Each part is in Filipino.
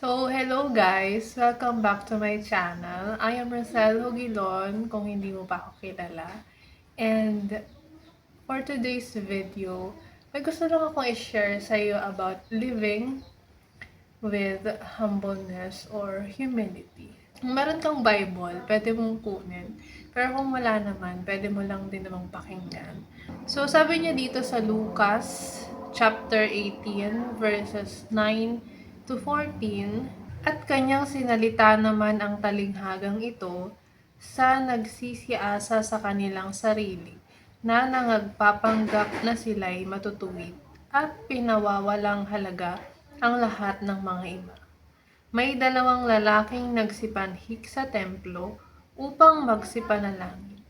Hello guys! Welcome back to my channel. I am Rosel Hugilon, kung hindi mo pa ako kilala. And for today's video, may gusto lang akong i-share sa iyo about living with humbleness or humility. Kung meron kang Bible, pwede mong kunin. Pero kung wala naman, pwede mo lang din namang pakinggan. So, sabi niya dito sa Lucas chapter 18, verses 9 to 14, at kanyang sinalita naman ang talinghagang ito sa nagsisiasa sa kanilang sarili, na nangagpapanggap na sila'y matutuwid at pinawawalang halaga ang lahat ng mga iba. May dalawang lalaking nagsipanhik sa templo upang magsipanalangin.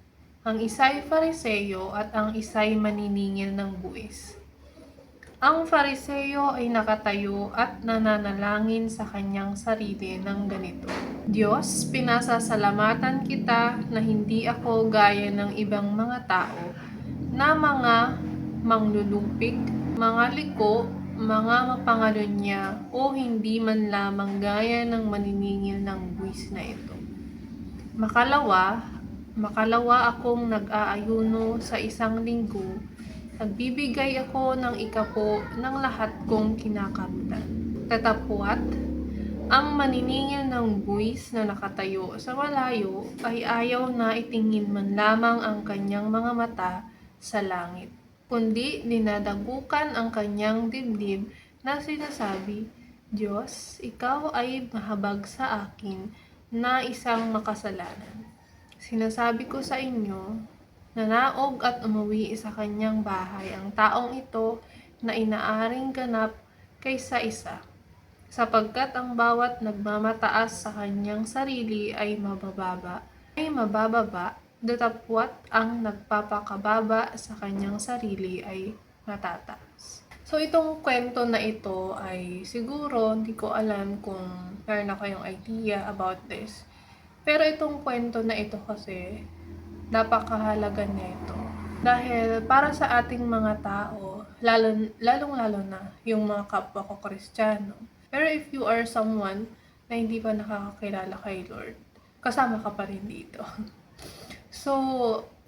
Ang isa'y Fariseo at ang isa'y maniningil ng buwis. Ang Fariseo ay nakatayo at nananalangin sa kanyang sarili ng ganito: Diyos, pinasasalamatan kita na hindi ako gaya ng ibang mga tao na mga manglulupig, mga liko, mga mapangalunya o hindi man lamang gaya ng maniningil ng buwis na ito. Makalawa akong nag-aayuno sa isang linggo. Nagbibigay ako ng ikapo ng lahat kong kinakarutan. Tatapwat, ang maniningil ng buwis na nakatayo sa malayo ay ayaw na itingin man lamang ang kanyang mga mata sa langit, kundi dinadagukan ang kanyang dibdib na sinasabi, Diyos, ikaw ay mahabag sa akin na isang makasalanan. Sinasabi ko sa inyo, nanaog at umuwi sa kanyang bahay ang taong ito na inaaring ganap kaysa isa, sapagkat ang bawat nagmamataas sa kanyang sarili ay mabababa, datapwat ang nagpapakababa sa kanyang sarili ay matataas. So, itong kwento na ito ay siguro, hindi ko alam kung meron na kayong idea about this. Pero itong kwento na ito kasi, napakahalaga nito. Dahil para sa ating mga tao, lalong-lalo na yung mga kapwa ko Kristiyano. Pero if you are someone na hindi pa nakakakilala kay Lord, kasama ka pa rin dito. So,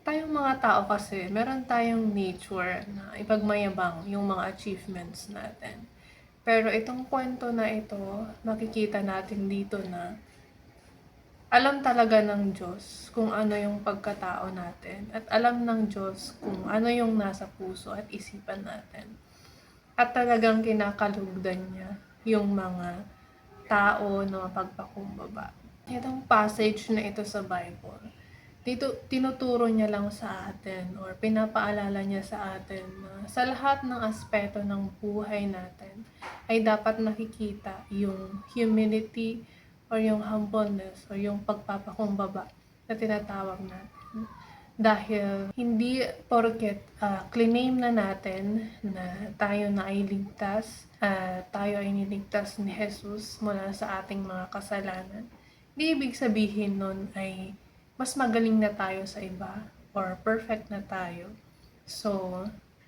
tayong mga tao kasi, meron tayong nature na ipagmayabang yung mga achievements natin. Pero itong kwento na ito, makikita natin dito na alam talaga ng Diyos kung ano yung pagkatao natin at alam ng Diyos kung ano yung nasa puso at isipan natin. At talagang kinakalugdan niya yung mga tao na mapagpakumbaba. Itong passage na ito sa Bible, dito tinuturo niya lang sa atin or pinapaalala niya sa atin na sa lahat ng aspeto ng buhay natin ay dapat nakikita yung humility or yung humbleness or yung pagpapakumbaba na tinatawag natin. Dahil hindi porket claim na natin na tayo na ay ligtas, tayo ay niligtas ni Jesus mula sa ating mga kasalanan, hindi ibig sabihin nun ay mas magaling na tayo sa iba or perfect na tayo. So,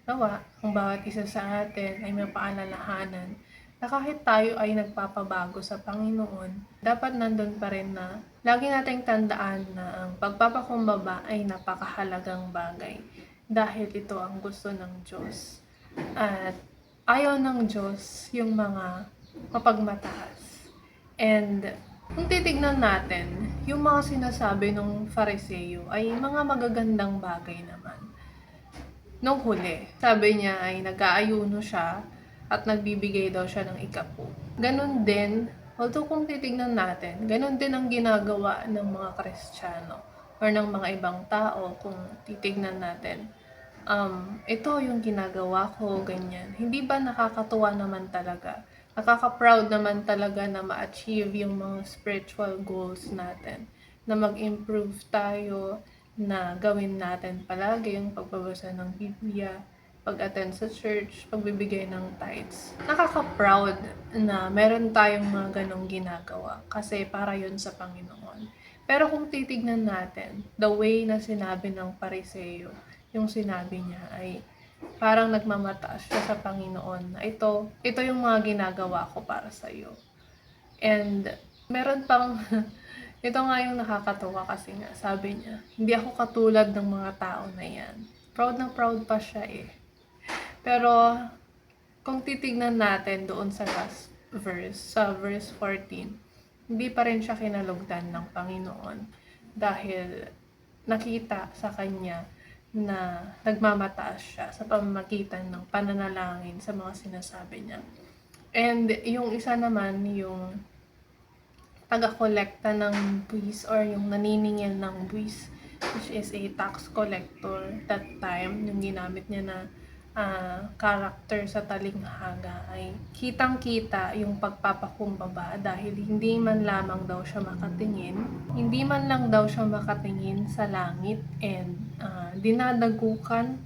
nawa, ang bawat isa sa atin ay mapaalalahanan na kahit tayo ay nagpapabago sa Panginoon, dapat nandun pa rin na lagi nating tandaan na ang pagpapakumbaba ay napakahalagang bagay dahil ito ang gusto ng Diyos. At ayaw ng Diyos yung mga mapagmataas. And kung titignan natin, yung mga sinasabi ng Fariseo ay mga magagandang bagay naman. Nung huli, sabi niya ay nag-aayuno siya at nagbibigay daw siya ng ikapo. Ganon din, although kung titignan natin, ganon din ang ginagawa ng mga Kristiyano or ng mga ibang tao kung titignan natin. Ito yung ginagawa ko, ganyan. Hindi ba nakakatuwa naman talaga? Nakaka-proud naman talaga na ma-achieve yung mga spiritual goals natin. Na mag-improve tayo, na gawin natin palagi yung pagbabasa ng Biblia, pag-attend sa church, pagbibigay ng tithes. Nakaka-proud na meron tayong mga ganong ginagawa kasi para yun sa Panginoon. Pero kung titignan natin, the way na sinabi ng Pariseo, yung sinabi niya ay parang nagmamataas siya sa Panginoon na ito yung mga ginagawa ko para sa iyo. And meron pang ito nga yung nakakatuwa kasi nga sabi niya, hindi ako katulad ng mga tao na yan. Proud na proud pa siya eh. Pero kung titignan natin doon sa last verse, sa verse 14, hindi pa rin siya kinalugdan ng Panginoon dahil nakita sa kanya na nagmamataas siya sa pamamagitan ng pananalangin sa mga sinasabi niya. And yung isa naman, yung taga-kolekta ng buwis or yung naniningil ng buwis, which is a tax collector that time, yung ginamit niya na character sa talinghaga, ay kitang-kita yung pagpapakumbaba dahil hindi man lamang daw siya makatingin, hindi man lang daw siya makatingin sa langit, and dinadagukan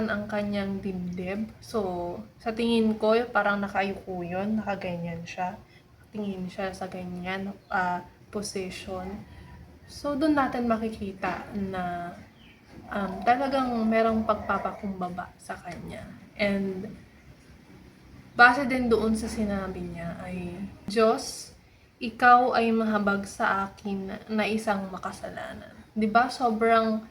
ang kanyang dibdib. So, sa tingin ko, parang nakayuko yun, nakaganyan siya. Tingin siya sa ganyan position. So, doon natin makikita na talagang merong pagpapakumbaba sa kanya. And base din doon sa sinabi niya ay, Diyos, ikaw ay mahabag sa akin na isang makasalanan. 'Di ba? Sobrang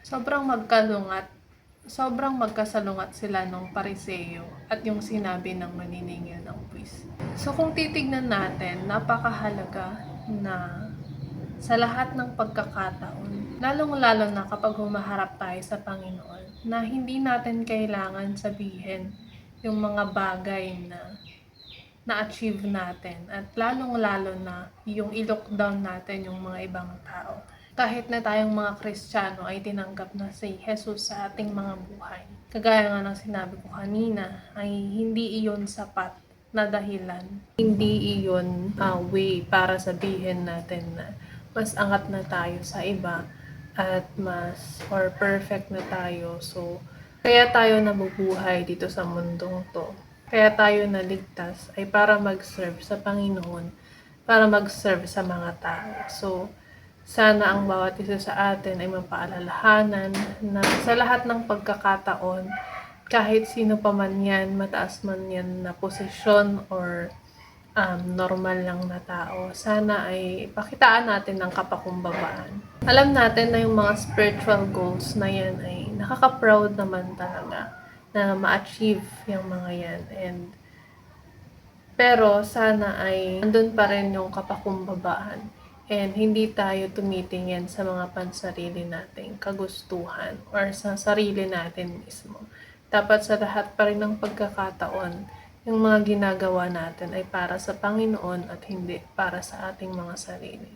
magkasalungat sila nung Pariseo at yung sinabi ng maniningil ng buwis. So kung titignan natin, napakahalaga na sa lahat ng pagkakataon, lalong-lalo na kapag humaharap tayo sa Panginoon, na hindi natin kailangan sabihin yung mga bagay na na-achieve natin, at lalong-lalo na yung i-look down natin yung mga ibang tao. Kahit na tayong mga Kristiyano ay tinanggap na si Jesus sa ating mga buhay. Kagaya nga ng sinabi ko kanina, ay hindi iyon sapat na dahilan. Hindi iyon way para sabihin natin na mas angat na tayo sa iba at mas or perfect na tayo. So, kaya tayo nabubuhay dito sa mundong to. Kaya tayo naligtas ay para mag-serve sa Panginoon, para mag-serve sa mga tao. So, sana ang bawat isa sa atin ay mapaalalahanan na sa lahat ng pagkakataon, kahit sino pa man yan, mataas man yan na posisyon or normal lang na tao, sana ay pakitaan natin ng kapakumbabaan. Alam natin na yung mga spiritual goals na yan ay nakaka-proud naman talaga na ma-achieve yung mga yan. Pero sana ay andun pa rin yung kapakumbabaan and hindi tayo tumitingin sa mga pansarili nating kagustuhan or sa sarili natin mismo. Dapat sa lahat pa rin ng pagkakataon, yung mga ginagawa natin ay para sa Panginoon at hindi para sa ating mga sarili.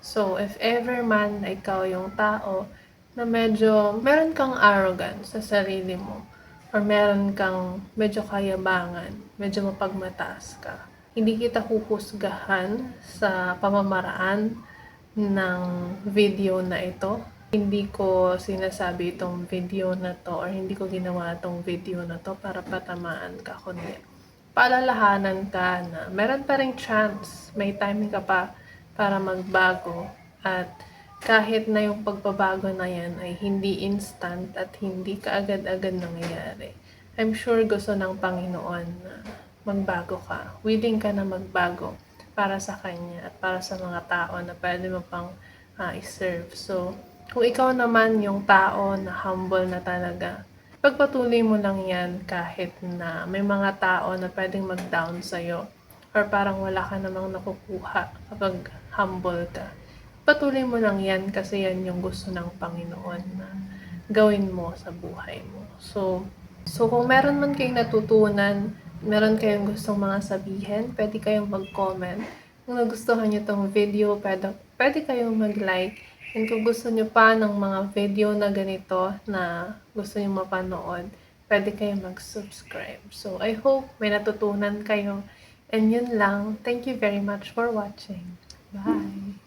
So, if ever man na ikaw yung tao na medyo meron kang arrogance sa sarili mo or meron kang medyo kayabangan, medyo mapagmataas ka, hindi kita huhusgahan sa pamamaraan ng video na ito. Hindi ko sinasabi itong video na to or hindi ko ginawa itong video na to para patamaan ka, kundi paalalahanan ka na meron pa ring chance, may timing ka pa para magbago, at kahit na yung pagbabago na yan ay hindi instant at hindi kaagad-agad nangyayari, I'm sure gusto ng Panginoon na magbago ka, willing ka na magbago para sa Kanya at para sa mga tao na pwede mo pang i-serve. So, kung ikaw naman yung tao na humble na talaga, pagpatuloy mo lang yan kahit na may mga tao na pwedeng mag-down sa'yo or parang wala ka namang nakukuha kapag humble ka. Patuloy mo lang yan kasi yan yung gusto ng Panginoon na gawin mo sa buhay mo. So kung meron man kayong natutunan, meron kayong gustong mga sabihin, pwede kayong mag-comment. Kung nagustuhan nyo tong video, pwede kayong mag-like. And kung gusto nyo pa ng mga video na ganito na gusto nyo mapanood, pwede kayong mag-subscribe. So, I hope may natutunan kayo. And yun lang. Thank you very much for watching. Bye!